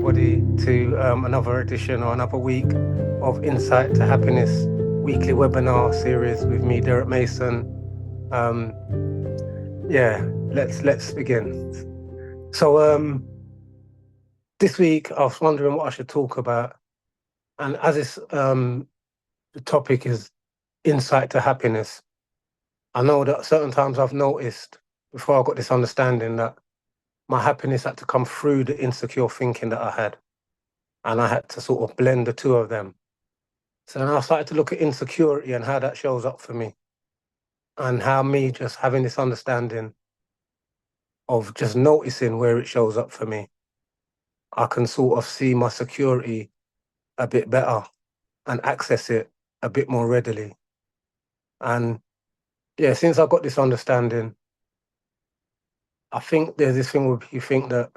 everybody to another edition or another week of Insight to Happiness weekly webinar series with me, Derek Mason. Um, let's begin. So this week I was wondering what I should talk about, and as the topic is insight to happiness, I know that certain times I've noticed before I got this understanding that my happiness had to come through the insecure thinking that I had. And I had to sort of blend the two of them. So then I started to look at insecurity and how that shows up for me, and how me just having this understanding of just noticing where it shows up for me, I can sort of see my security a bit better and access it a bit more readily. And yeah, since I got this understanding, I think there's this thing where you think that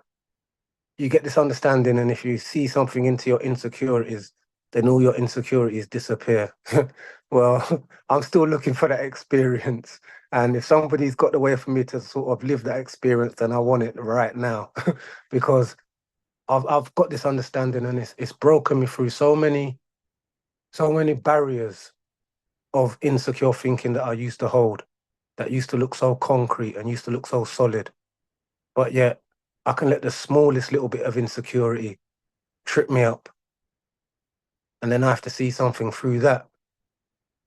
you get this understanding, and if you see something into your insecurities, then all your insecurities disappear. Well, I'm still looking for that experience. And if somebody's got the way for me to sort of live that experience, then I want it right now. Because I've got this understanding, and it's broken me through so many barriers of insecure thinking that I used to hold, that used to look so concrete and used to look so solid. But yet I can let the smallest little bit of insecurity trip me up. And then I have to see something through that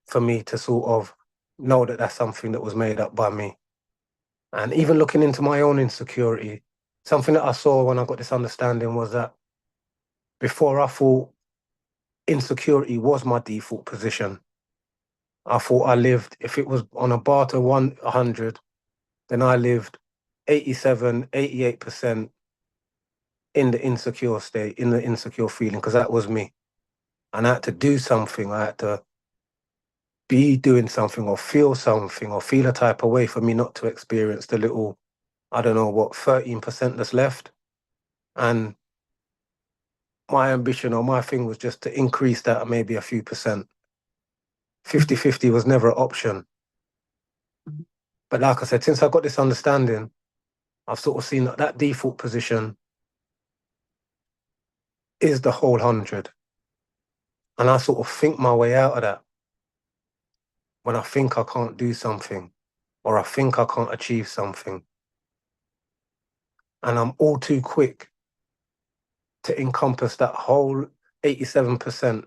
for me to sort of know that that's something that was made up by me. And even looking into my own insecurity, something that I saw when I got this understanding was that before I thought insecurity was my default position. I thought I lived, if it was on a bar to 100, then I lived 87, 88% in the insecure state, in the insecure feeling, because that was me. And I had to do something. I had to be doing something or feel a type of way for me not to experience the little, I don't know what, 13% that's left. And my ambition or my thing was just to increase that maybe a few percent. 50-50 was never an option. But like I said, since I got this understanding, I've sort of seen that that default position is the whole 100. And I sort of think my way out of that when I think I can't do something or I think I can't achieve something. And I'm all too quick to encompass that whole 87%.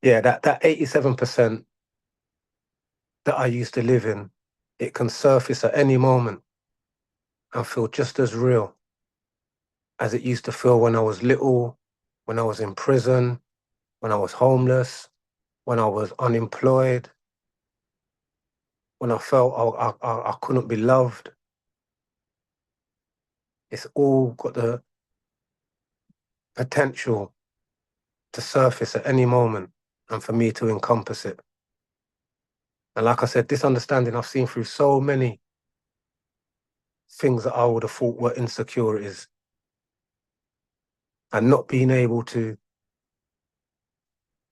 Yeah, that 87% that I used to live in, it can surface at any moment and feel just as real as it used to feel when I was little, when I was in prison, when I was homeless, when I was unemployed, when I felt I couldn't be loved. It's all got the potential to surface at any moment and for me to encompass it. And like I said, this understanding I've seen through so many things that I would have thought were insecurities, and not being able to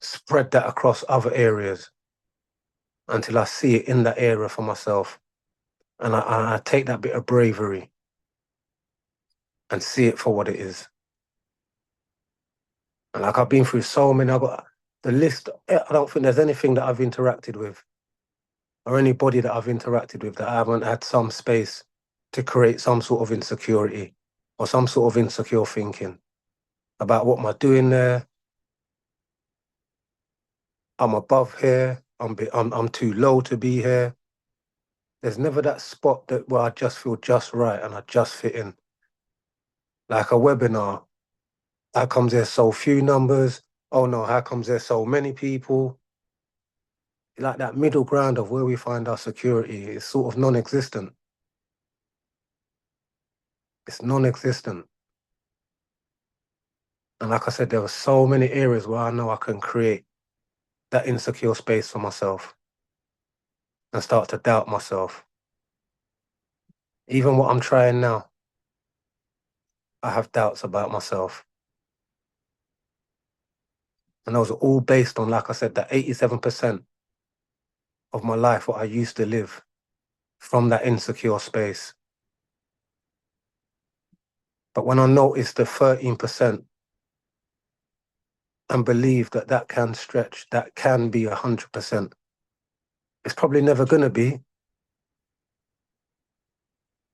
spread that across other areas until I see it in that area for myself. And I take that bit of bravery and see it for what it is. And like I've been through so many, I've got the list. I don't think there's anything that I've interacted with or anybody that I've interacted with that I haven't had some space to create some sort of insecurity or some sort of insecure thinking about what am I doing there? I'm above here. I'm too low to be here. There's never that spot that where I just feel just right and I just fit in. Like a webinar, how comes there's so few numbers? Oh no, how comes there's so many people? Like that middle ground of where we find our security is sort of non-existent. It's non-existent. And like I said, there are so many areas where I know I can create that insecure space for myself and start to doubt myself. Even what I'm trying now, I have doubts about myself. And those are all based on, like I said, that 87% of my life, what I used to live from that insecure space. But when I noticed the 13% and believe that that can stretch, that can be 100%. It's probably never going to be,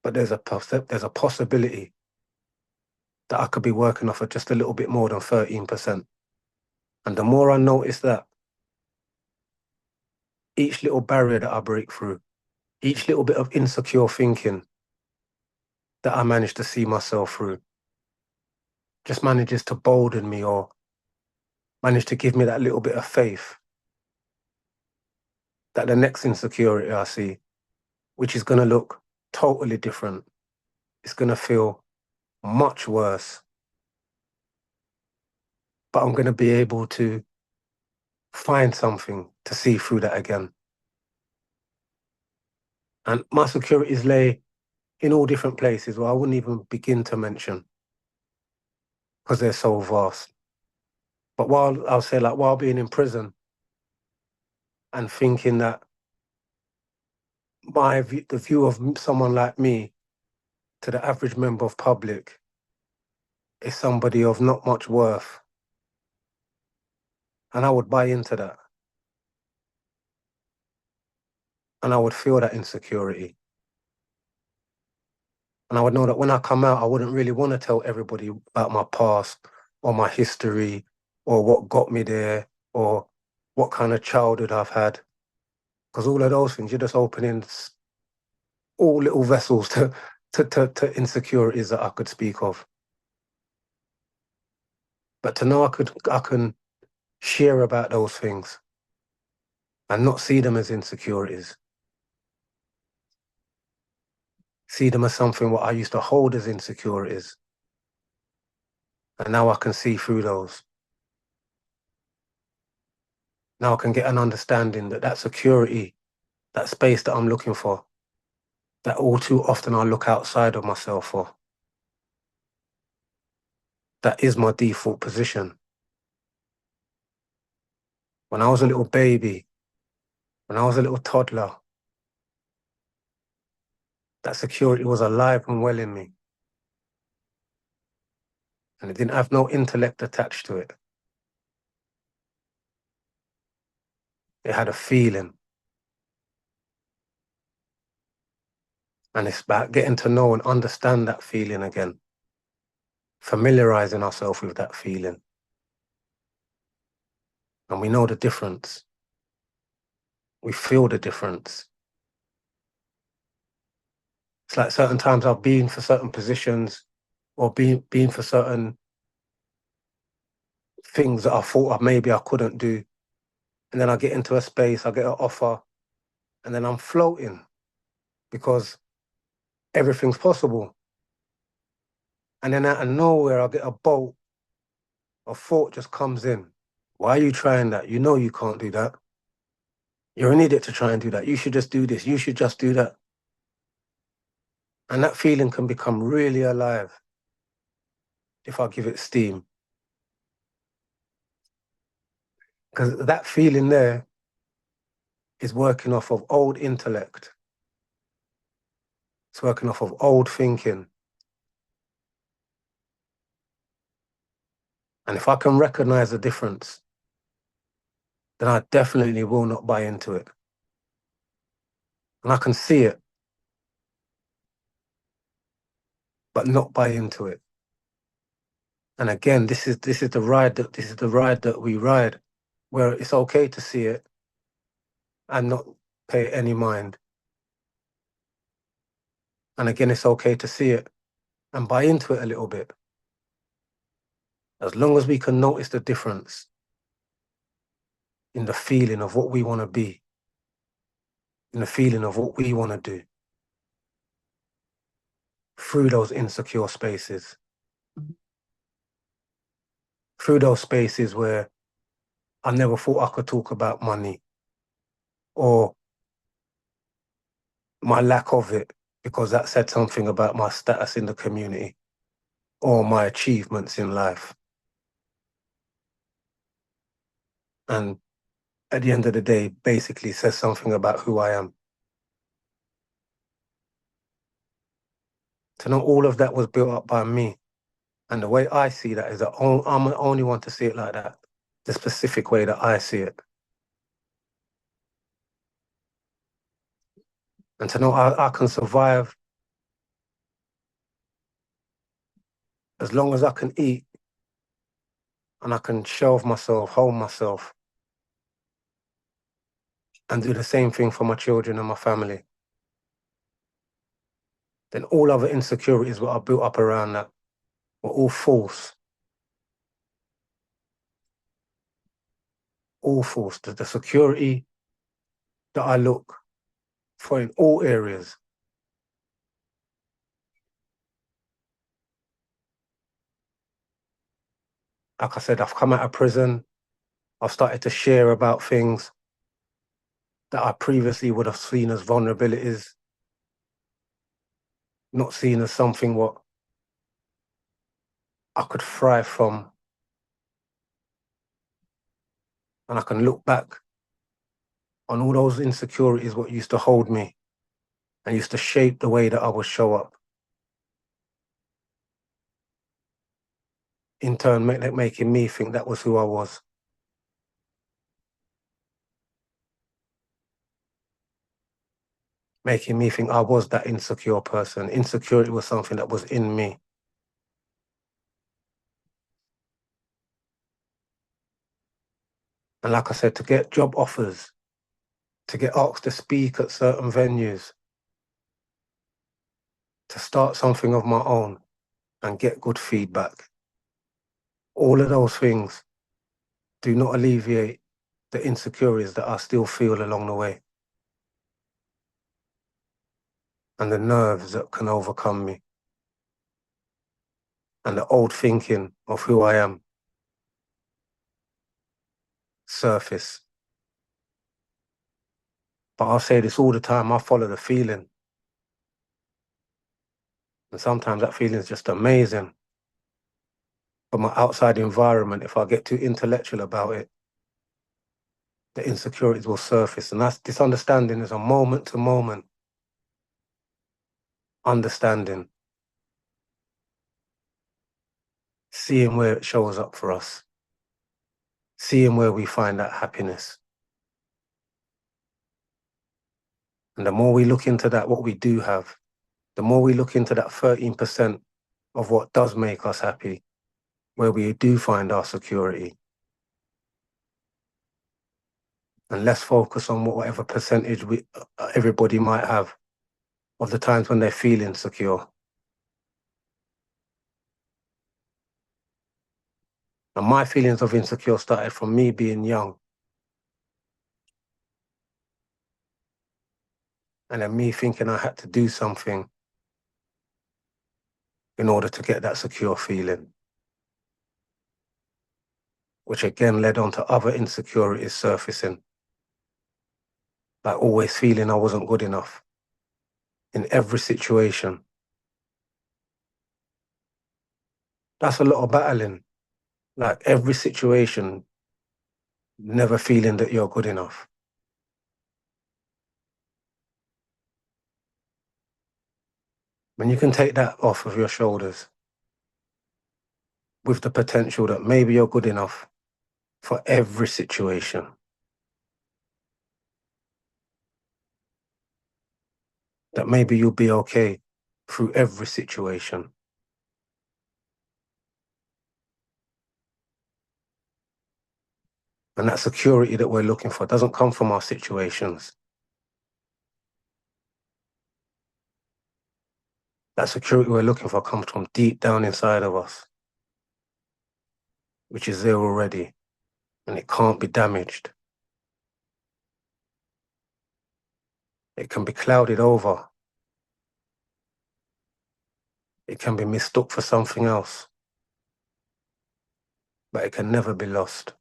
but there's a possibility that I could be working off of just a little bit more than 13%. And the more I notice that, each little barrier that I break through, each little bit of insecure thinking that I manage to see myself through, just manages to bolden me or manage to give me that little bit of faith that the next insecurity I see, which is going to look totally different, it's going to feel much worse, but I'm going to be able to find something to see through that again. And my securities lay in all different places where I wouldn't even begin to mention because they're so vast. But while being in prison and thinking that the view of someone like me to the average member of public is somebody of not much worth. And I would buy into that. And I would feel that insecurity. And I would know that when I come out, I wouldn't really want to tell everybody about my past or my history or what got me there or what kind of childhood I've had. Because all of those things, you're just opening all little vessels to insecurities that I could speak of. But to know I can share about those things and not see them as insecurities. See them as something what I used to hold as insecurities. And now I can see through those. Now I can get an understanding that that security, that space that I'm looking for, that all too often I look outside of myself for, that is my default position. When I was a little baby, when I was a little toddler, that security was alive and well in me. And it didn't have no intellect attached to it. It had a feeling. And it's about getting to know and understand that feeling again. Familiarizing ourselves with that feeling. And we know the difference. We feel the difference. It's like certain times I've been for certain positions or been for certain things that I thought maybe I couldn't do. And then I get into a space, I get an offer, and then I'm floating because everything's possible. And then out of nowhere, I get a bolt, a thought just comes in. Why are you trying that? You know you can't do that. You're an idiot to try and do that. You should just do this. You should just do that. And that feeling can become really alive if I give it steam. Because that feeling there is working off of old intellect. It's working off of old thinking. And if I can recognize the difference, then I definitely will not buy into it. And I can see it, but not buy into it. And again, this is the ride that we ride, where it's okay to see it and not pay any mind. And again, it's okay to see it and buy into it a little bit. As long as we can notice the difference in the feeling of what we want to be, in the feeling of what we want to do, through those insecure spaces, through those spaces where I never thought I could talk about money or my lack of it, because that said something about my status in the community or my achievements in life. And at the end of the day, basically says something about who I am. To know all of that was built up by me. And the way I see that is that I'm the only one to see it like that. the specific way that I see it. And to know I can survive as long as I can eat and I can shelve myself, hold myself, and do the same thing for my children and my family, then all other insecurities that are built up around that were all false. All false. The security that I look for in all areas. Like I said, I've come out of prison. I've started to share about things that I previously would have seen as vulnerabilities, not seen as something what I could thrive from. And I can look back on all those insecurities what used to hold me and used to shape the way that I would show up. In turn, making me think that was who I was. Making me think I was that insecure person. Insecurity was something that was in me. And like I said, to get job offers, to get asked to speak at certain venues, to start something of my own and get good feedback. All of those things do not alleviate the insecurities that I still feel along the way and the nerves that can overcome me and the old thinking of who I am surface. But I'll say this all the time, I follow the feeling. And sometimes that feeling is just amazing. But my outside environment, if I get too intellectual about it, the insecurities will surface. And this understanding is a moment to moment understanding, seeing where it shows up for us, seeing where we find that happiness. And the more we look into that, what we do have, the more we look into that 13% of what does make us happy, where we do find our security, and less focus on whatever percentage everybody might have of the times when they're feeling secure. And my feelings of insecure started from me being young. And then me thinking I had to do something in order to get that secure feeling, which again led on to other insecurities surfacing, like always feeling I wasn't good enough in every situation. That's a lot of battling, like every situation, never feeling that you're good enough. When you can take that off of your shoulders with the potential that maybe you're good enough for every situation. That maybe you'll be okay through every situation. And that security that we're looking for doesn't come from our situations. That security we're looking for comes from deep down inside of us, which is there already, and it can't be damaged. It can be clouded over. It can be mistook for something else, but it can never be lost.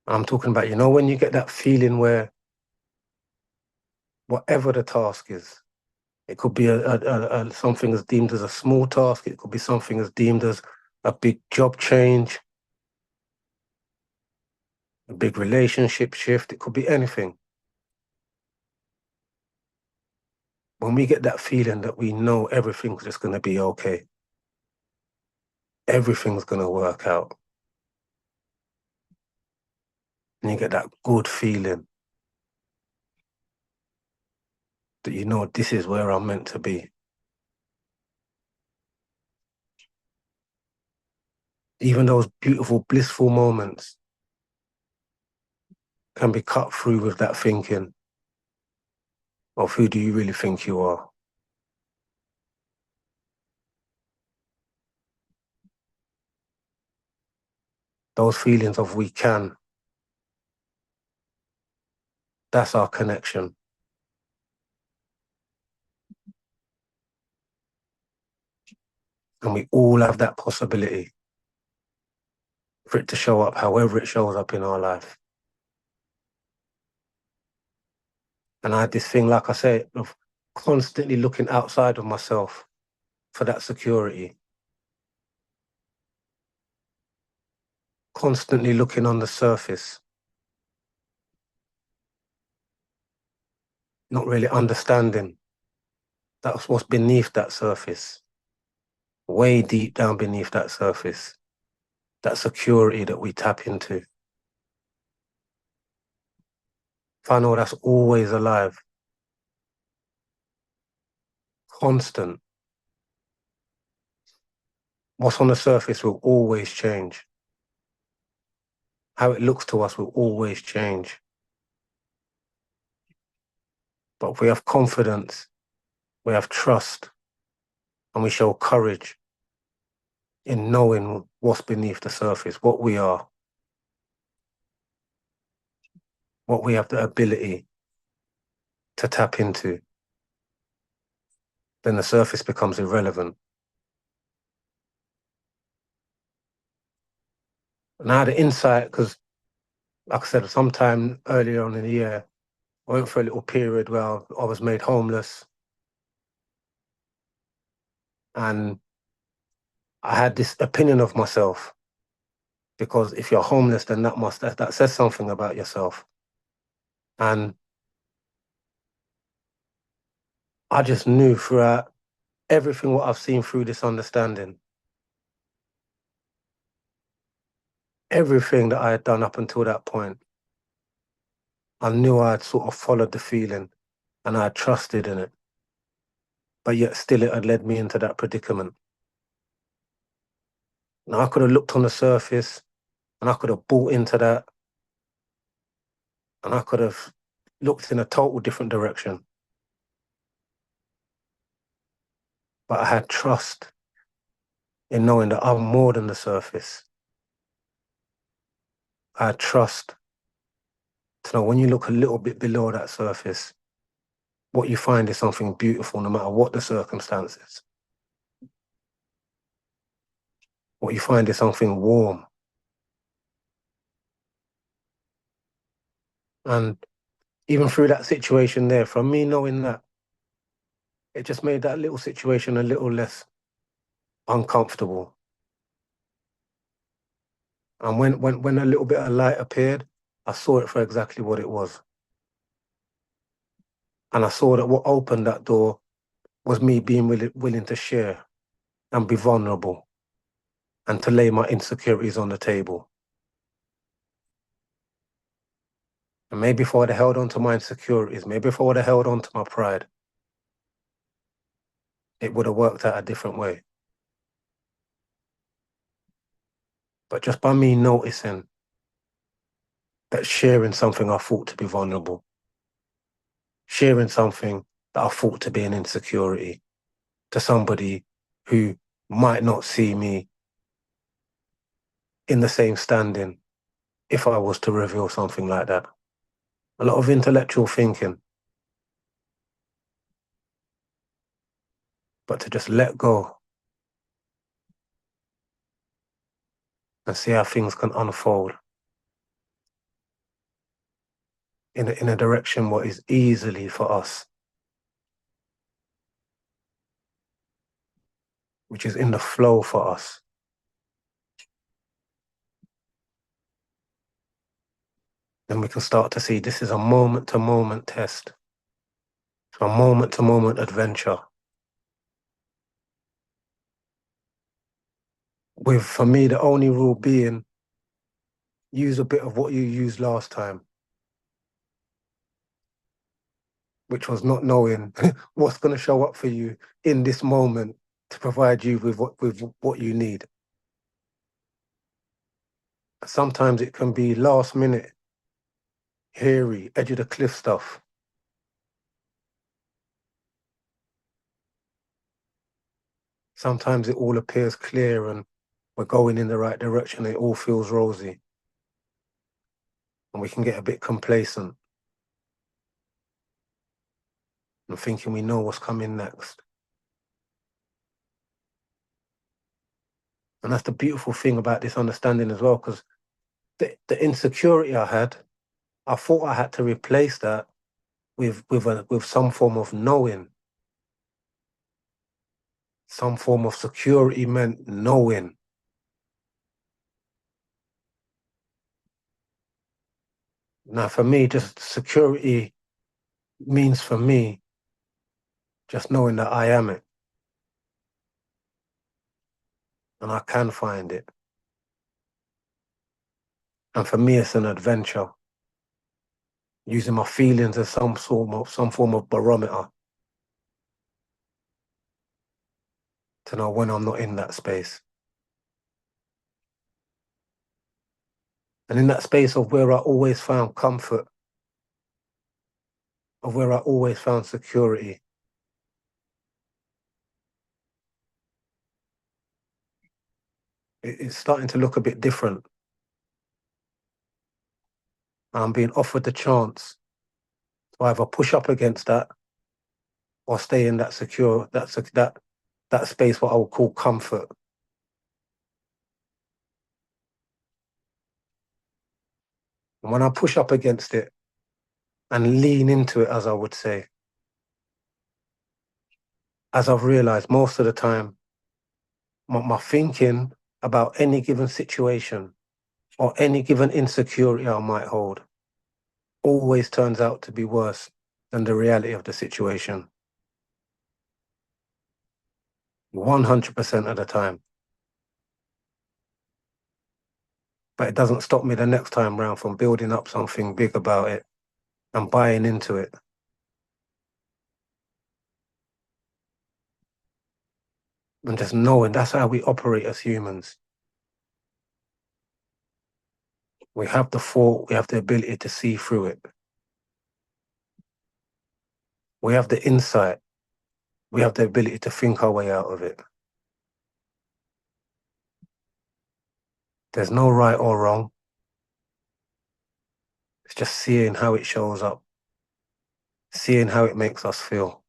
I'm talking about, you know, when you get that feeling where whatever the task is, it could be something as deemed as a small task, it could be something as deemed as a big job change, a big relationship shift, it could be anything. When we get that feeling that we know everything's just going to be okay, everything's going to work out. And you get that good feeling that you know this is where I'm meant to be. Even those beautiful, blissful moments can be cut through with that thinking of who do you really think you are. Those feelings of we can, that's our connection. And we all have that possibility for it to show up however it shows up in our life. And I had this thing, like I say, of constantly looking outside of myself for that security. Constantly looking on the surface. Not really understanding that's what's beneath that surface. Way deep down beneath that surface. That security that we tap into. If I know that's always alive. Constant. What's on the surface will always change. How it looks to us will always change. But if we have confidence, we have trust, and we show courage in knowing what's beneath the surface, what we are, what we have the ability to tap into, then the surface becomes irrelevant. And I had an insight because, like I said, sometime earlier on in the year, I went for a little period where I was made homeless. And I had this opinion of myself because if you're homeless, then that says something about yourself. And I just knew throughout everything what I've seen through this understanding, everything that I had done up until that point, I knew I had sort of followed the feeling and I had trusted in it. But yet still it had led me into that predicament. Now I could have looked on the surface and I could have bought into that and I could have looked in a total different direction. But I had trust in knowing that I'm more than the surface. I had trust to know when you look a little bit below that surface, what you find is something beautiful no matter what the circumstances. What you find is something warm. And even through that situation there, from me knowing that, it just made that little situation a little less uncomfortable. And when a little bit of light appeared, I saw it for exactly what it was. And I saw that what opened that door was me being willing to share and be vulnerable and to lay my insecurities on the table. And maybe if I would have held on to my insecurities, maybe if I would have held on to my pride, it would have worked out a different way. But just by me noticing that sharing something I thought to be vulnerable, sharing something that I thought to be an insecurity to somebody who might not see me in the same standing if I was to reveal something like that. A lot of intellectual thinking, but to just let go and see how things can unfold in a direction what is easily for us, which is in the flow for us. Then we can start to see this is a moment-to-moment test, a moment-to-moment adventure With, for me, the only rule being use a bit of what you used last time, which was not knowing what's going to show up for you in this moment to provide you with what you need. Sometimes it can be last minute, hairy, edge of the cliff stuff. Sometimes it all appears clear and we're going in the right direction. It all feels rosy. And we can get a bit complacent and thinking we know what's coming next. And that's the beautiful thing about this understanding as well, because the insecurity I had, I thought I had to replace that with some form of knowing. Some form of security meant knowing. Now, for me, just security means for me just knowing that I am it and I can find it. And for me, it's an adventure, using my feelings as some form of barometer to know when I'm not in that space. And in that space of where I always found comfort, of where I always found security, it's starting to look a bit different. I'm being offered the chance to either push up against that or stay in that secure, that space what I would call comfort. And when I push up against it and lean into it, as I would say, as I've realized most of the time, my thinking about any given situation or any given insecurity I might hold always turns out to be worse than the reality of the situation. 100% of the time. But it doesn't stop me the next time round from building up something big about it and buying into it. And just knowing that's how we operate as humans. We have the thought, we have the ability to see through it. We have the insight, we have the ability to think our way out of it. There's no right or wrong. It's just seeing how it shows up, seeing how it makes us feel,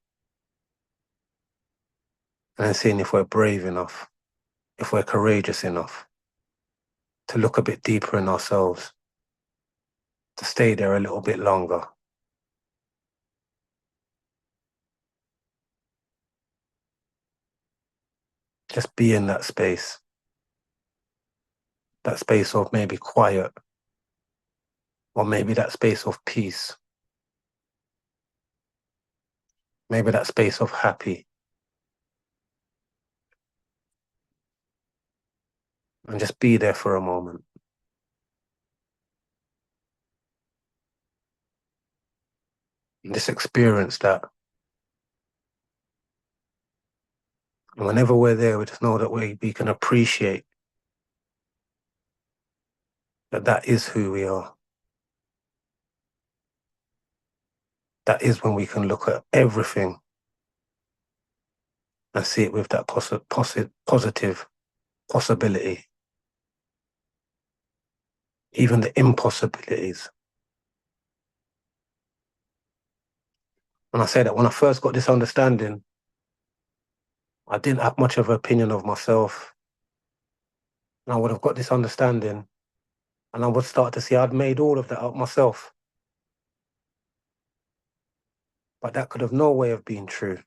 and then seeing if we're brave enough, if we're courageous enough to look a bit deeper in ourselves, to stay there a little bit longer. Just be in that space of maybe quiet, or maybe that space of peace, maybe that space of happy. And just be there for a moment. And just experience that. And whenever we're there, we just know that we can appreciate that that is who we are. That is when we can look at everything and see it with that positive possibility. Even the impossibilities. And I say that when I first got this understanding, I didn't have much of an opinion of myself. And I would have got this understanding and I would start to see I'd made all of that up myself. But that could have no way of being true.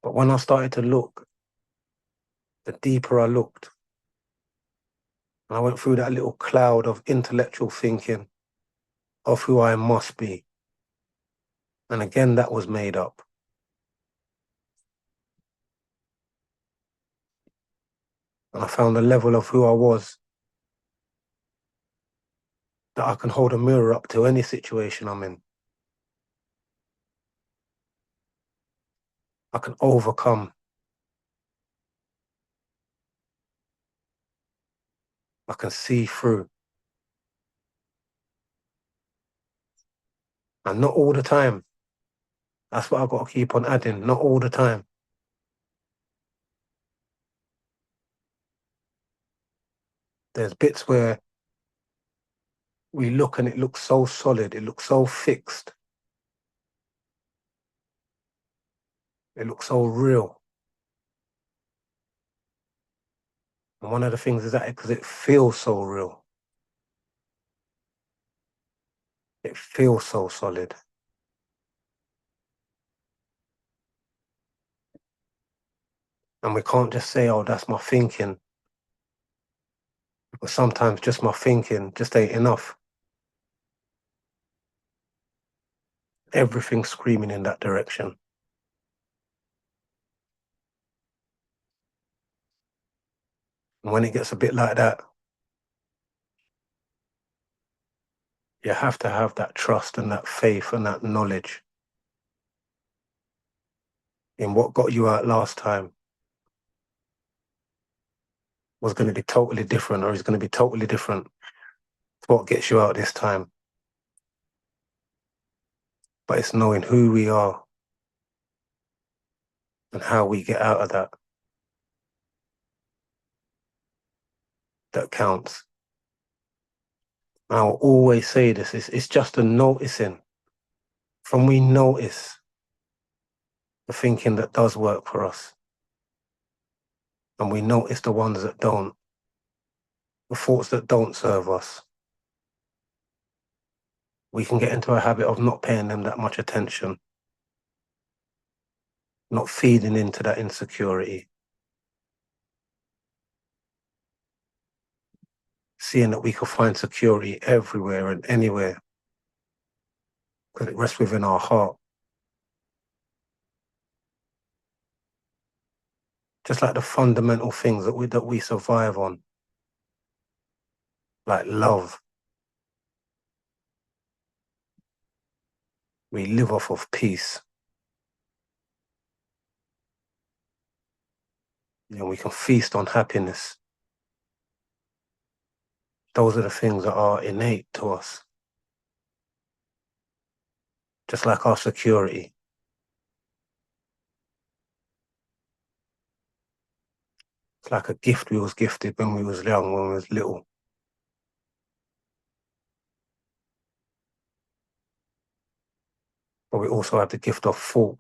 But when I started to look, the deeper I looked, and I went through that little cloud of intellectual thinking of who I must be. And again, that was made up. And I found a level of who I was that I can hold a mirror up to any situation I'm in. I can overcome. I can see through. And not all the time. That's what I've got to keep on adding. Not all the time. There's bits where we look and it looks so solid. It looks so fixed. It looks so real. And one of the things is that because it feels so real. It feels so solid. And we can't just say, oh, that's my thinking. Because sometimes just my thinking just ain't enough. Everything's screaming in that direction. And when it gets a bit like that, you have to have that trust and that faith and that knowledge in what got you out last time was going to be totally different, or is going to be totally different to what gets you out this time. But it's knowing who we are and how we get out of that that counts. And I'll always say this, it's just a noticing. From we notice the thinking that does work for us, and we notice the ones that don't, the thoughts that don't serve us, we can get into a habit of not paying them that much attention, not feeding into that insecurity, seeing that we can find security everywhere and anywhere because it rests within our heart. Just like the fundamental things that we survive on, like love. We live off of peace. And we can feast on happiness. Those are the things that are innate to us. Just like our security. It's like a gift we was gifted when we was young, when we was little. But we also have the gift of thought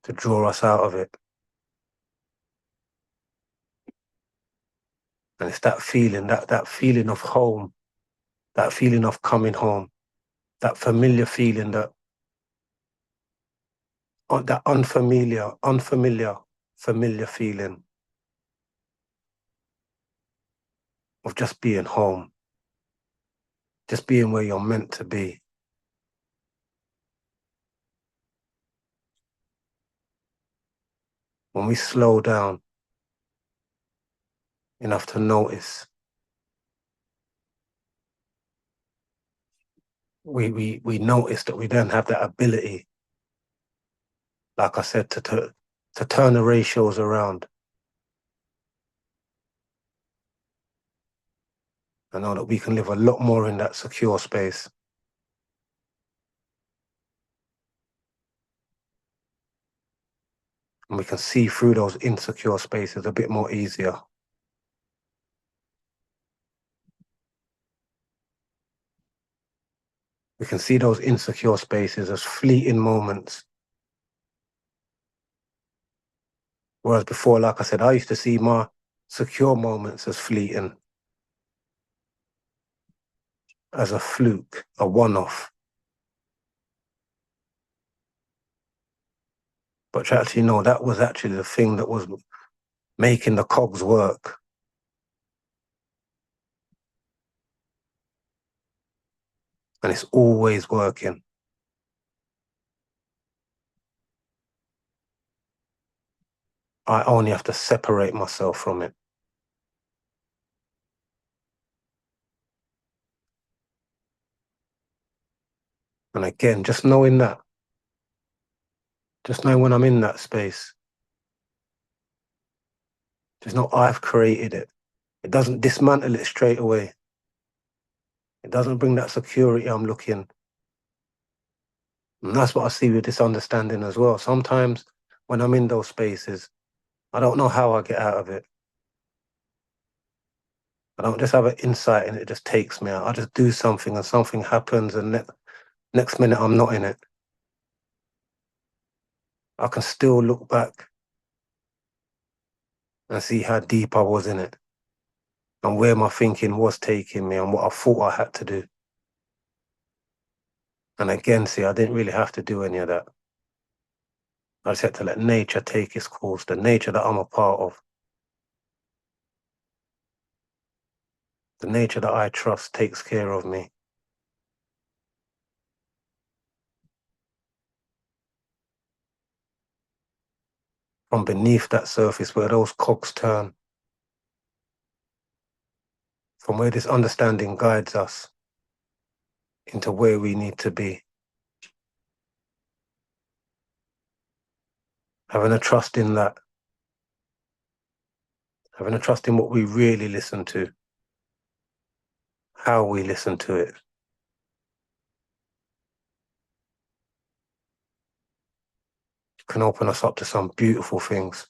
to draw us out of it. And it's that feeling, that feeling of home, that feeling of coming home, that familiar feeling, that familiar feeling of just being home, just being where you're meant to be. When we slow down enough to notice, we notice that we then have that ability, like I said, to turn the ratios around. I know that we can live a lot more in that secure space. And we can see through those insecure spaces a bit more easier. We can see those insecure spaces as fleeting moments. Whereas before, like I said, I used to see my secure moments as fleeting, as a fluke, a one-off. But to actually know that was actually the thing that was making the cogs work. And it's always working. I only have to separate myself from it. And again, just knowing that, just knowing when I'm in that space, just know I've created it. It doesn't dismantle it straight away. It doesn't bring that security I'm looking. And that's what I see with this understanding as well. Sometimes when I'm in those spaces, I don't know how I get out of it. I don't just have an insight and it just takes me out. I just do something and something happens and next minute I'm not in it. I can still look back and see how deep I was in it and where my thinking was taking me and what I thought I had to do. And again, see, I didn't really have to do any of that. I just had to let nature take its course, the nature that I'm a part of, the nature that I trust takes care of me. From beneath that surface where those cogs turn, from where this understanding guides us into where we need to be. Having a trust in that, having a trust in what we really listen to, how we listen to it. Can open us up to some beautiful things.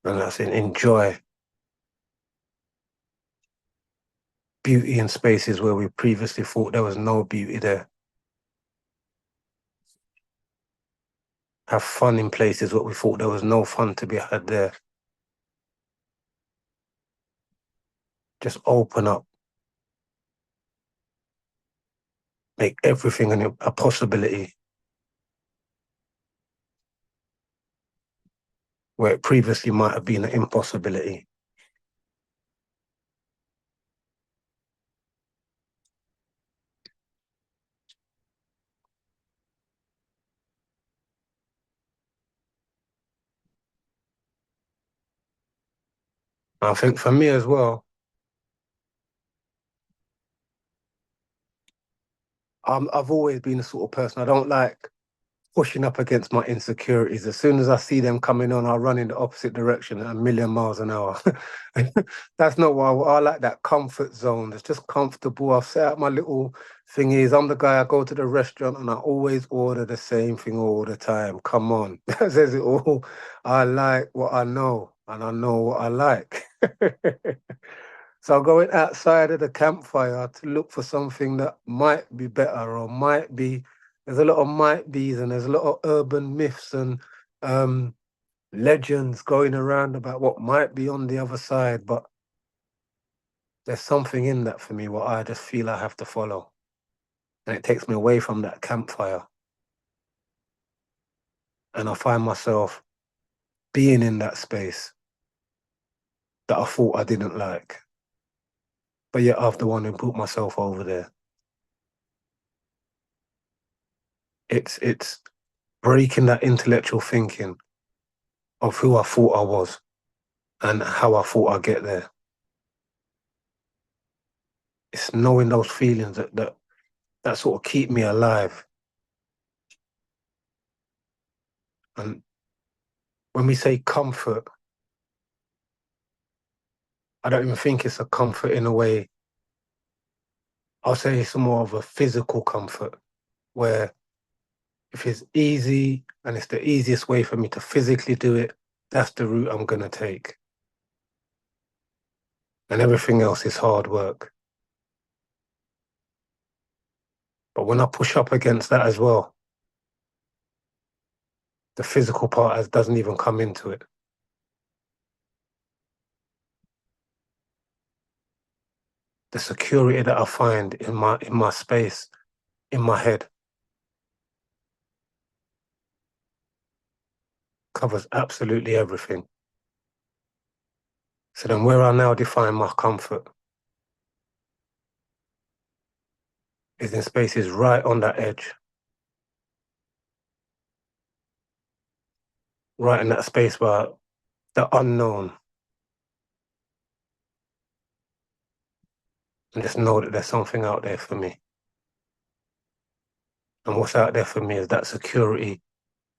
And that's enjoy beauty in spaces where we previously thought there was no beauty there. Have fun in places where we thought there was no fun to be had there. Just open up. Make everything a possibility. Where it previously might have been an impossibility. I think for me as well, I've always been the sort of person, I don't like pushing up against my insecurities. As soon as I see them coming on, I'll run in the opposite direction at a million miles an hour. That's not why I like that comfort zone. It's just comfortable. I've set up my little thing is I'm the guy, I go to the restaurant and I always order the same thing all the time. Come on. That says it all. I like what I know and I know what I like. So going outside of the campfire to look for something that might be better or might be, there's a lot of might be's and there's a lot of urban myths and um, legends going around about what might be on the other side, but there's something in that for me what I just feel I have to follow. And it takes me away from that campfire. And I find myself being in that space that I thought I didn't like. But yet I'm the one who put myself over there. It's breaking that intellectual thinking of who I thought I was and how I thought I'd get there. It's knowing those feelings that sort of keep me alive. And when we say comfort, I don't even think it's a comfort in a way. I'll say it's more of a physical comfort where if it's easy and it's the easiest way for me to physically do it, that's the route I'm going to take. And everything else is hard work. But when I push up against that as well, the physical part doesn't even come into it. The security that I find in my space, in my head, covers absolutely everything. So then where I now define my comfort is in spaces right on that edge, right in that space where the unknown, and just know that there's something out there for me. And what's out there for me is that security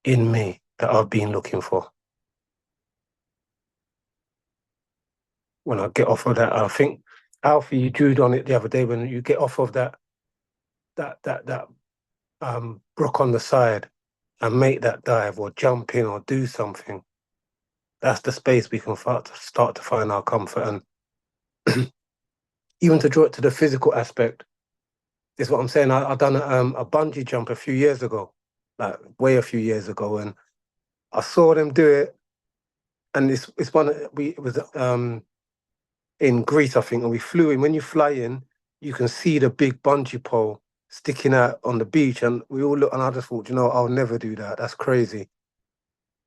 in me that I've been looking for. When I get off of that, I think, Alfie, you drew on it the other day, when you get off of that brook on the side and make that dive or jump in or do something, that's the space we can start to find our comfort. And even to draw it to the physical aspect, is what I'm saying. I done a bungee jump a few years ago, like way a few years ago, and I saw them do it. And it's one it was in Greece, I think, and we flew in. When you fly in, you can see the big bungee pole sticking out on the beach, and we all look. And I just thought, I'll never do that. That's crazy.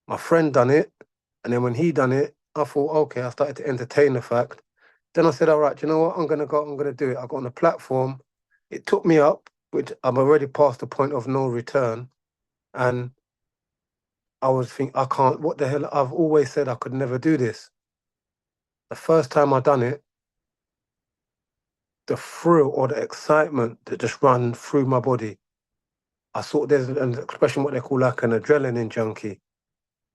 My friend done it, and then when he done it, I thought, okay. I started to entertain the fact. Then I said, all right, you know what? I'm gonna go. I'm gonna do it. I got on the platform. It took me up, which I'm already past the point of no return, and I was thinking, I can't. What the hell? I've always said I could never do this. The first time I done it, the thrill or the excitement that just ran through my body. I saw there's an expression, what they call like an adrenaline junkie.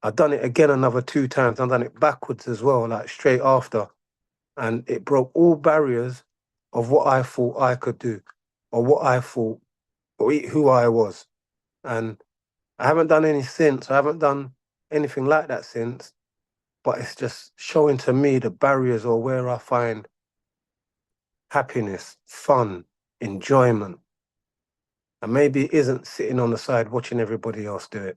I've done it again another two times. I've done it backwards as well, like straight after. And it broke all barriers of what I thought I could do or what I thought or who I was. And I haven't done any since. I haven't done anything like that since. But it's just showing to me the barriers or where I find happiness, fun, enjoyment. And maybe it isn't sitting on the side watching everybody else do it.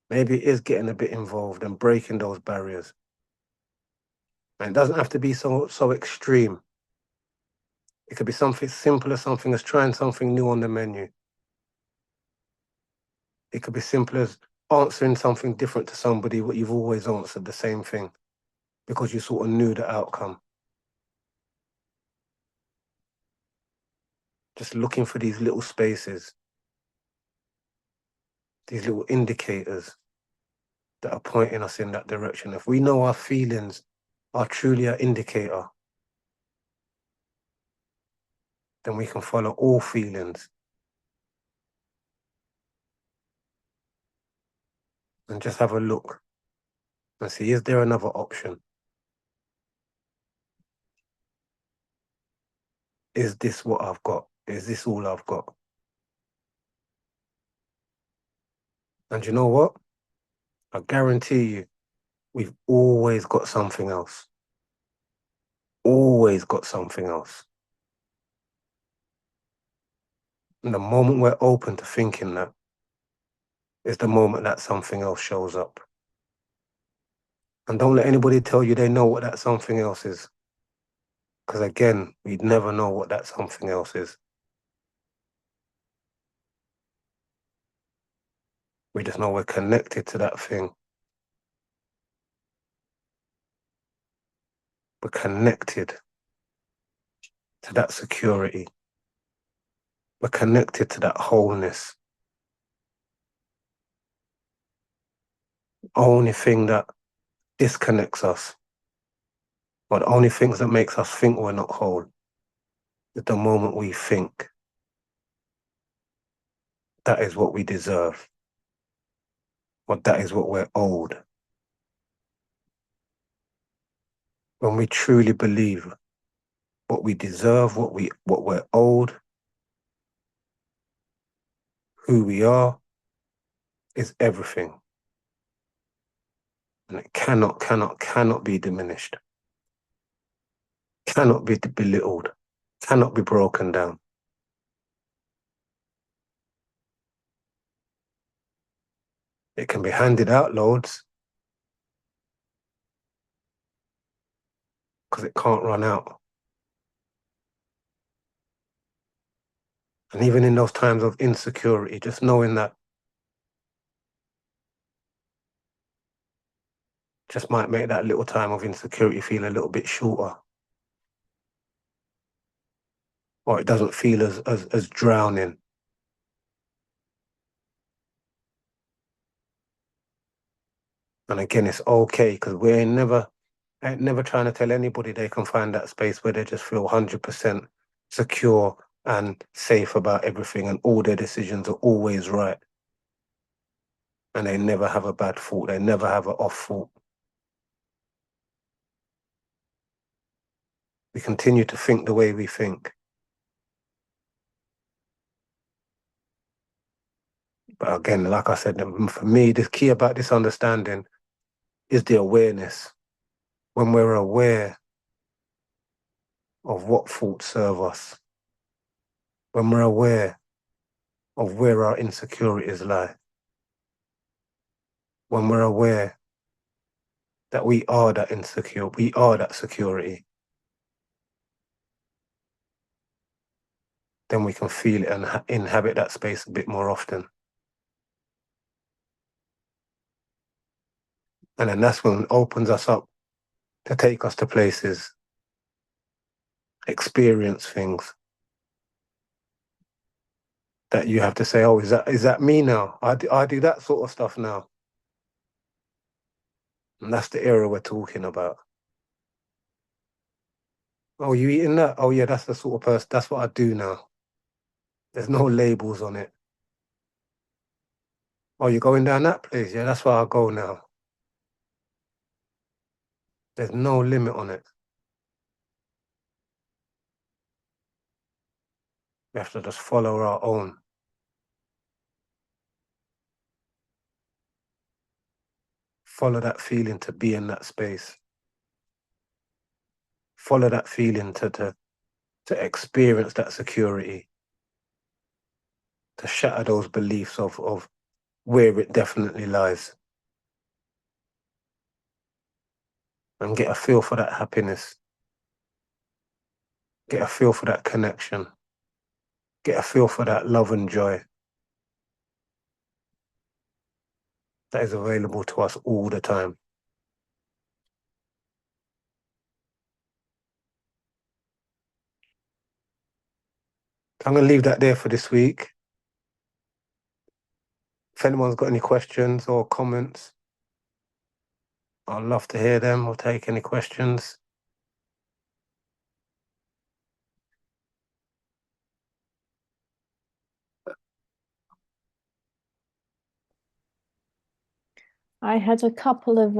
Maybe it is getting a bit involved and breaking those barriers. And it doesn't have to be so extreme. It could be something simple as something as trying something new on the menu. It could be simple as answering something different to somebody what you've always answered the same thing because you sort of knew the outcome. Just looking for these little spaces, these little indicators that are pointing us in that direction. If we know our feelings are truly an indicator, then we can follow all feelings and just have a look and see, is there another option? Is this what I've got? Is this all I've got? And you know what? I guarantee you, we've always got something else. Always got something else. And the moment we're open to thinking that is the moment that something else shows up. And don't let anybody tell you they know what that something else is. Because again, we'd never know what that something else is. We just know we're connected to that thing. We're connected to that security. We're connected to that wholeness. Only thing that disconnects us, or the only things that makes us think we're not whole, is the moment we think that is what we deserve, or that is what we're owed. When we truly believe what we deserve, what we're owed, who we are, is everything. And it cannot be diminished. Cannot be belittled. Cannot be broken down. It can be handed out loads because it can't run out. And even in those times of insecurity, just knowing that just might make that little time of insecurity feel a little bit shorter. Or it doesn't feel as drowning. And again, it's okay because we're never I ain't never trying to tell anybody they can find that space where they just feel 100% secure and safe about everything, and all their decisions are always right. And they never have a bad thought. They never have an off thought. We continue to think the way we think. But again, like I said, for me, the key about this understanding is the awareness. When we're aware of what thoughts serve us, when we're aware of where our insecurities lie, when we're aware that we are that insecure, we are that security, then we can feel it and inhabit that space a bit more often. And then that's when it opens us up to take us to places, experience things that you have to say, oh, is that me now? I do that sort of stuff now. And that's the era we're talking about. Oh, you eating that? Oh yeah, that's the sort of person, that's what I do now. There's no labels on it. Oh, you're going down that place? Yeah, that's where I go now. There's no limit on it. We have to just follow our own. Follow that feeling to be in that space. Follow that feeling to experience that security. To shatter those beliefs of where it definitely lies. And get a feel for that happiness. Get a feel for that connection. Get a feel for that love and joy that is available to us all the time. I'm going to leave that there for this week. If anyone's got any questions or comments, I'd love to hear them or take any questions. I had a couple of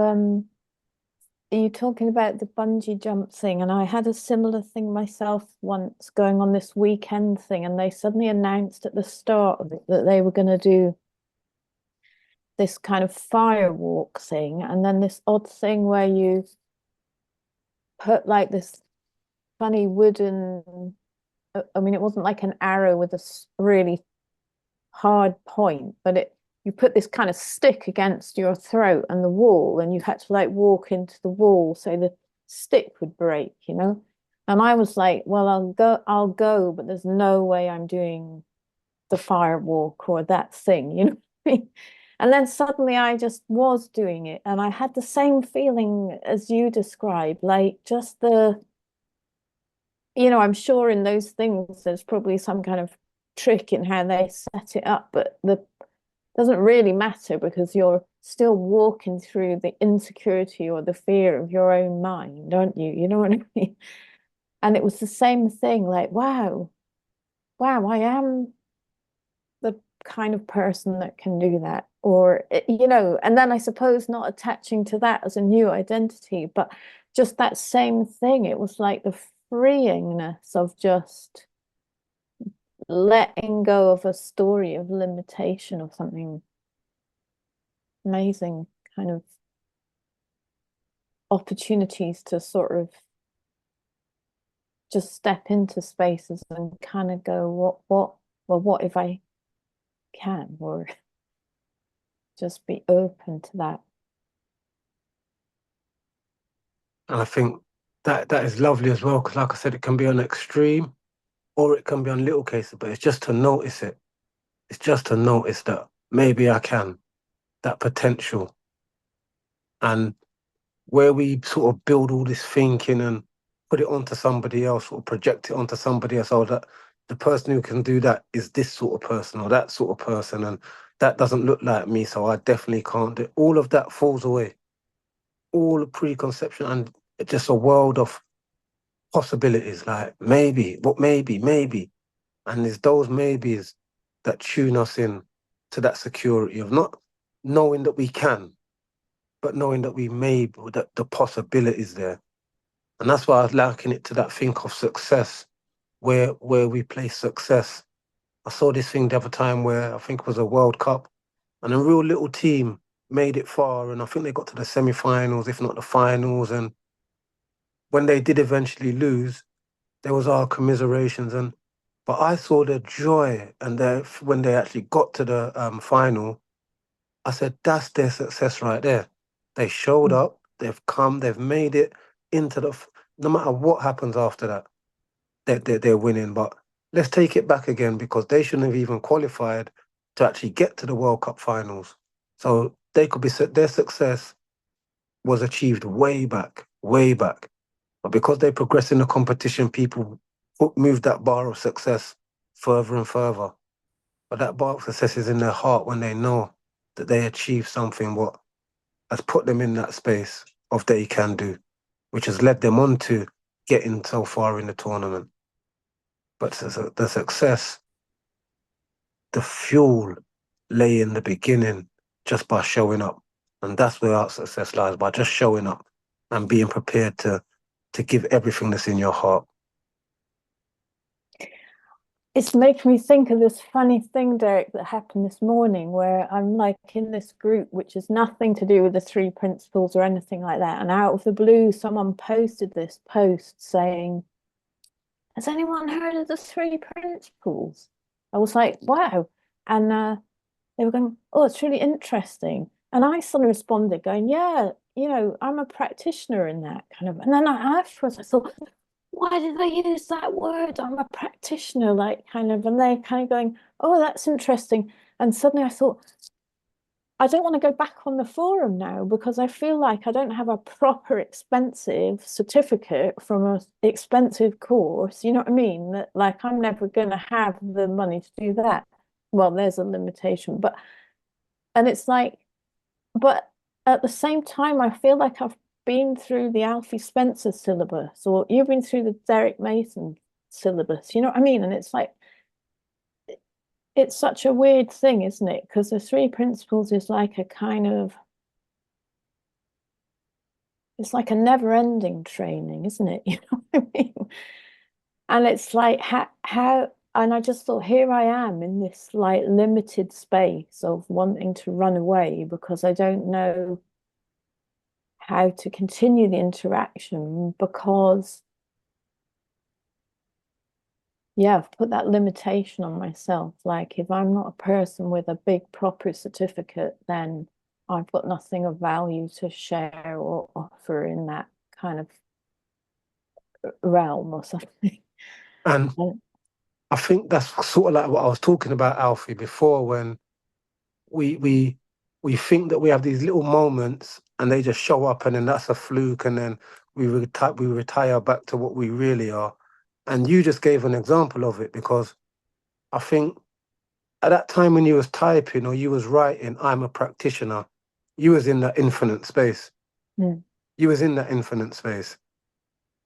you talking about the bungee jump thing, and I had a similar thing myself once going on this weekend thing, and they suddenly announced at the start of it that they were going to do this kind of firewalk thing, and then this odd thing where you put like this funny wooden, I mean, it wasn't like an arrow with a really hard point, but you put this kind of stick against your throat and the wall, and you had to like walk into the wall so the stick would break, you know? And I was like, well, I'll go, but there's no way I'm doing the firewalk or that thing, you know? And then suddenly I just was doing it, and I had the same feeling as you described, like just I'm sure in those things there's probably some kind of trick in how they set it up, but the doesn't really matter because you're still walking through the insecurity or the fear of your own mind, aren't you? You know what I mean? And it was the same thing, like, wow, I am the kind of person that can do that. Or, and then I suppose not attaching to that as a new identity, but just that same thing. It was like the freeingness of just letting go of a story of limitation or something amazing kind of opportunities to sort of just step into spaces and kind of go, what if I can, or just be open to that. And I think that is lovely as well, because like I said, it can be on extreme or it can be on little cases, but it's just to notice it. It's just to notice that maybe I can, that potential. And where we sort of build all this thinking and put it onto somebody else or project it onto somebody else, or that the person who can do that is this sort of person or that sort of person, and that doesn't look like me, so I definitely can't do it. All of that falls away. All the preconception, and just a world of possibilities, like maybe, but maybe. And it's those maybes that tune us in to that security of not knowing that we can, but knowing that we may, that the possibilities there. And that's why I liken it to that think of success, where we place success. I saw this thing the other time where I think it was a World Cup, and a real little team made it far, and I think they got to the semi-finals, if not the finals. And when they did eventually lose, there was our commiserations, and but I saw the joy, and when they actually got to the final, I said, that's their success right there. They showed up, they've come, they've made it into no matter what happens after that, they're winning. But let's take it back again, because they shouldn't have even qualified to actually get to the World Cup finals. So they could be, their success was achieved way back, way back. But because they progress in the competition, people move that bar of success further and further. But that bar of success is in their heart when they know that they achieved something what has put them in that space of they can do, which has led them on to getting so far in the tournament. But the success, the fuel lay in the beginning just by showing up. And that's where our success lies, by just showing up and being prepared to give everything that's in your heart. It's making me think of this funny thing, Derek, that happened this morning where I'm like in this group, which has nothing to do with the three principles or anything like that. And out of the blue, someone posted this post saying, has anyone heard of the three principles? I was like, wow. And they were going, oh, it's really interesting. And I sort of responded going, yeah, I'm a practitioner in that kind of. And then afterwards I thought, why did they use that word? I'm a practitioner, like kind of, and they're kind of going, oh, that's interesting. And suddenly I thought, I don't want to go back on the forum now because I feel like I don't have a proper expensive certificate from an expensive course. You know what I mean? That like I'm never going to have the money to do that. Well, there's a limitation, and it's like, but at the same time, I feel like I've been through the Alfie Spencer syllabus, or you've been through the Derek Mason syllabus. You know what I mean? And it's like, it's such a weird thing, isn't it? Because the three principles is like a kind of, it's like a never-ending training, isn't it? You know what I mean? And it's like how, and I just thought, here I am in this like limited space of wanting to run away because I don't know how to continue the interaction because, yeah, I've put that limitation on myself. Like if I'm not a person with a big proper certificate, then I've got nothing of value to share or offer in that kind of realm or something. And I think that's sort of like what I was talking about, Alfie, before, when we we think that we have these little moments and they just show up, and then that's a fluke, and then we retire back to what we really are. And you just gave an example of it, because I think at that time when you was typing or you was writing, I'm a practitioner, you was in that infinite space. Mm. You was in that infinite space.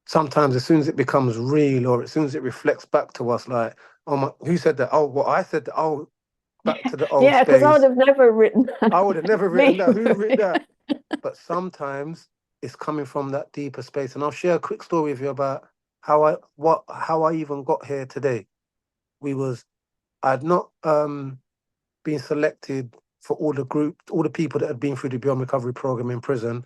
Sometimes as soon as it becomes real, or as soon as it reflects back to us, like, oh my, who said that? Oh, well, I said that. Oh, back to the old Yeah, because I would space. have never written that. I would have never written Me. that. Who written that? But sometimes it's coming from that deeper space. And I'll share a quick story with you about how I even got here today. I'd not been selected for all the people that had been through the Beyond Recovery program in prison.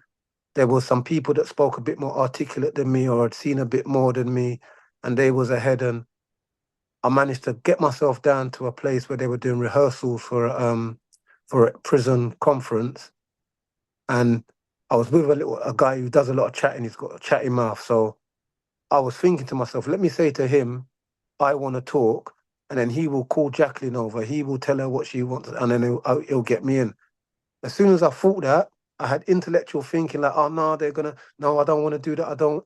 There was some people that spoke a bit more articulate than me, or had seen a bit more than me, and they was ahead. And I managed to get myself down to a place where they were doing rehearsals for a prison conference. And I was with a guy who does a lot of chatting. He's got a chatty mouth. So I was thinking to myself, let me say to him, I want to talk. And then he will call Jacqueline over. He will tell her what she wants, and then he'll get me in. As soon as I thought that, I had intellectual thinking like, oh, no, no, I don't want to do that. I don't.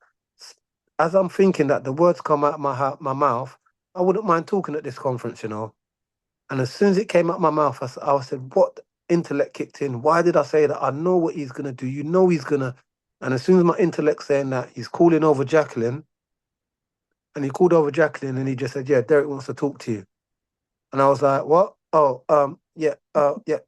As I'm thinking that, the words come out of my mouth, I wouldn't mind talking at this conference, And as soon as it came out my mouth, I said, what intellect kicked in? Why did I say that? I know what he's going to do. He's going to. And as soon as my intellect's saying that, he's calling over Jacqueline. And he called over Jacqueline and he just said, yeah, Derek wants to talk to you. And I was like, what? Oh, yeah. And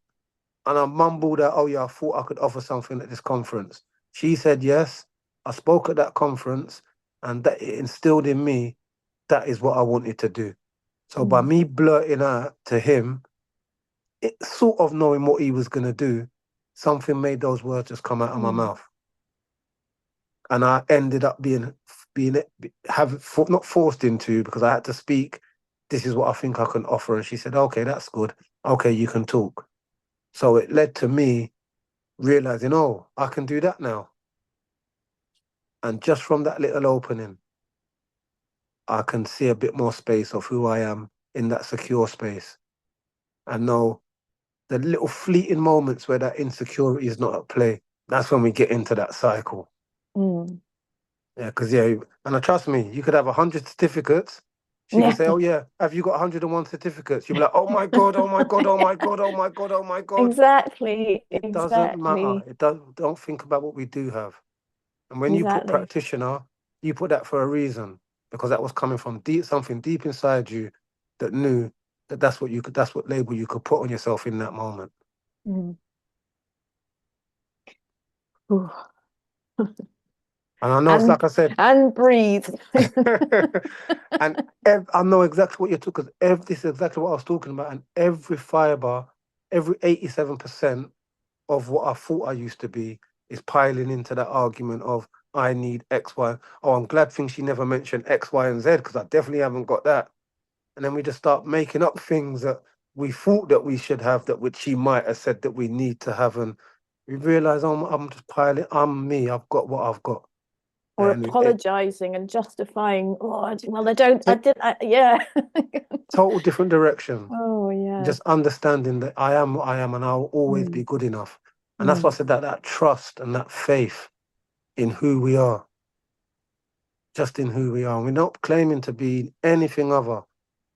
I mumbled out, oh yeah, I thought I could offer something at this conference. She said yes. I spoke at that conference and that it instilled in me, that is what I wanted to do. So by me blurting out to him, it sort of knowing what he was going to do, something made those words just come out of my mouth. And I ended up not forced into, because I had to speak, this is what I think I can offer. And she said, okay, that's good. Okay, you can talk. So it led to me realizing, oh, I can do that now. And just from that little opening, I can see a bit more space of who I am in that secure space. And know the little fleeting moments where that insecurity is not at play, that's when we get into that cycle. Yeah, because and trust me, you could have 100 certificates. She could say, oh yeah, have you got 101 certificates? You'll be like, oh my God, oh my God, oh my God, oh my God, oh my God. Exactly. It doesn't matter. Don't think about what we do have. And when you put practitioner, you put that for a reason, because that was coming from something deep inside you that knew that that's what label you could put on yourself in that moment. And I know it's like I said, and breathe. And I know exactly what you're talking, because this is exactly what I was talking about. And every fiber, every 87% of what I thought I used to be is piling into that argument of I need X, Y. Oh, I'm glad things she never mentioned X, Y, and Z, because I definitely haven't got that. And then we just start making up things that we thought that we should have, that which she might have said that we need to have, and we realize, oh, I'm just piling. I'm me. I've got what I've got. Or apologizing and justifying. Oh, well, yeah. Total different direction. Oh yeah. Just understanding that I am what I am, and I'll always be good enough. And that's why I said that trust and that faith in who we are. Just in who we are. We're not claiming to be anything other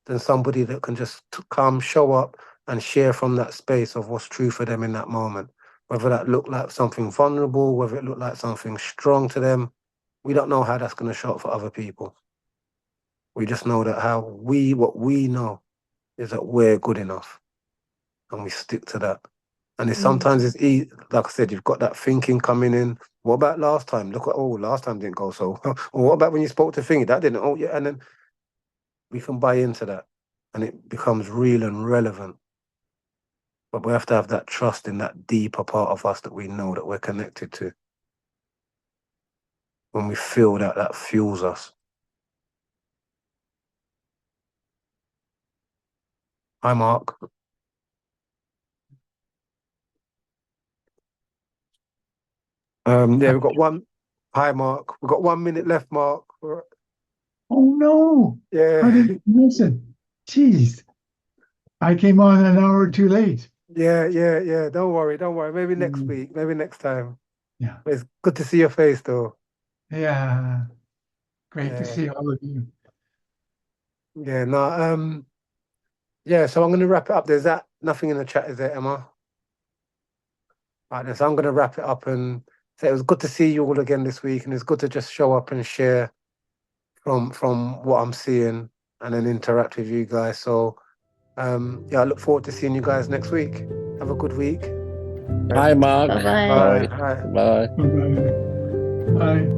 than somebody that can just come, show up, and share from that space of what's true for them in that moment. Whether that looked like something vulnerable, whether it looked like something strong to them, we don't know how that's going to show up for other people. We just know that what we know is that we're good enough, and we stick to that. And sometimes it's easy, like I said, you've got that thinking coming in. What about last time? Last time didn't go so. Or what about when you spoke to Thingy? That didn't. Oh yeah, and then we can buy into that, and it becomes real and relevant. But we have to have that trust in that deeper part of us that we know that we're connected to. When we feel that fuels us. Hi, Mark. Yeah, we've got one. Hi, Mark. We've got 1 minute left, Mark. Oh no! Yeah. I didn't listen. Jeez, I came on an hour too late. Yeah. Don't worry. Maybe next week. Maybe next time. Yeah. But it's good to see your face, though. Yeah. Great to see all of you. Yeah. No. Yeah. So I'm going to wrap it up. There's nothing in the chat, is there, Emma? Right. Then, so I'm going to wrap it up and say it was good to see you all again this week, and it's good to just show up and share from what I'm seeing and then interact with you guys. So I look forward to seeing you guys next week. Have a good week. Hi, Mark. Bye-bye. Bye. Bye. Bye. Bye.